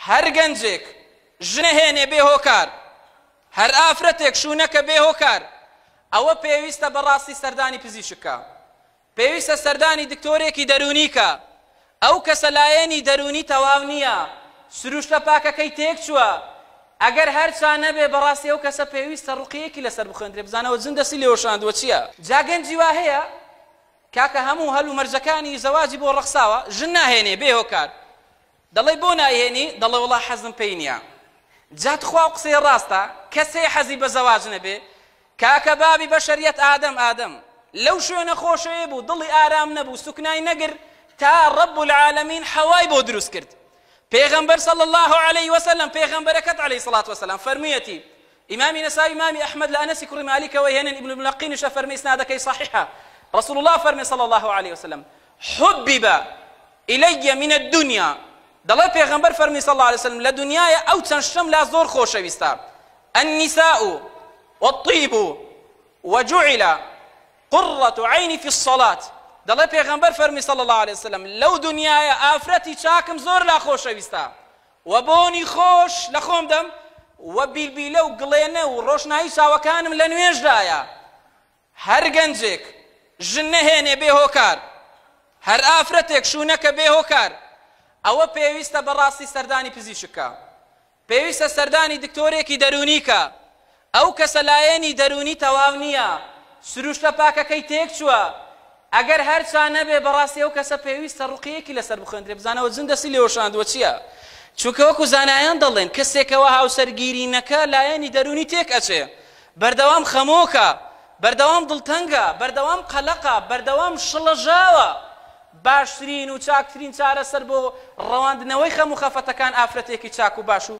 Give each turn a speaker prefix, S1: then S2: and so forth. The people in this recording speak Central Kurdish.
S1: هەر گەنجێک ژنەهێنێ بێهۆکار، هەر ئافرەتێک شوونەکە بێهۆکار، ئەوە پێویستە بەڕاستی سەردانی پزیشکە، پێویستە سەردانی دکتۆرێکی دەرونیکە. ئەو کەسە لایەنی دەرونی تەواو نییە، سروشتە پاکەکەی تێک چووە، ئەگەر هەر چا نەبێ بەڕاستی ئەو کەسە پێویستە ڕوقیەکی لەسەر بخوێندرێ بزانەوە جن دەستی لێوەشاندووە چییە. جا گەنجی وا هەیە کاکە هەموو هەلو مەرجەکانی زەواجی بۆ ڕەخساوە، ژن ناهێنێ بێهۆکار، دەڵێ بۆ ناهێنی، دەڵێ وەڵا حەزم پێی نییە. جات خوا و قسەی ڕاستە، کەسێ حەزی بە زەواج نەبێ، کاکە بابی بەشەریەت ئادەم لەو شوێنە خۆشەوێ بوو، دڵی ئارام نەبوو، سوکنای نەگر تا رب العالمین حەوای بۆ دروست کرد. پێغەمبەر صلی الله عليه وسلم پێغەمبەرەکەت عليه الصلاة والسلام فەرموویەتی، ئیمامی نەسائی ئیمامی ئەحمەد لە ئەنەسی کوڕی مالیکەوە هێنن، ئیبن الملقینیشە فەرمی ئیسنادەکەی صحیحە، رسول الله فەرمی صلی الله عليه وسلم حبب إلي من الدنيا، دەڵێ پێغەمبەر فەرمی صلی الله عليه وسلم لە دنیایە ئەو چەند شتم لا زۆر خۆشەویستە، النساء والطيب وجعل قرة عيني في الصلاة، دەڵێ پێغەمبەر فەرمی صلی الله عليه وسلم لەو دنیایە ئافرەتی چاکم زۆر لا خۆشەویستە، و بۆنی خۆش لە خۆم دەم، و بیلبیلە و گڵێنە و ڕۆشنایی چاوەکانم لە نوێژدایە. هەر گەنجێک ژن نەهێنێ بێهۆکار، هەر ئافرەتێک شوونەکە بێهۆکار، ئەوە پێویستە بەڕاستی سەردانی پزیشکە، پێویستە سەردانی دکتۆرێکی دەرونیکە. ئەو کەسە لایەنی دەرونی تەواو نییە، سروشتە پاکەکەی تێک چووە، ئەگەر هەر چا نەبێ بەڕاستی ئەو کەسە پێویستە ڕوقیەکی لەسەر بخوێندرێ بزانەوە جن دەستی لێوەشاندووە چییە. چونکە وەکو زانایان دەڵێن کەسێکەوە هاوسەرگیرینەکە لایەنی دەرونی تێک ئەچێ، بەردەوام خەمۆکە، بەردەوام دڵتەنگە، بەردەوام قەلەقە، بەردەوام شڵەژاوە، باشترین و چاکترین چارەسەر بۆ ڕەواندنەوەی خەم و خەفەتەکان ئافرەتێکی چاک و باش و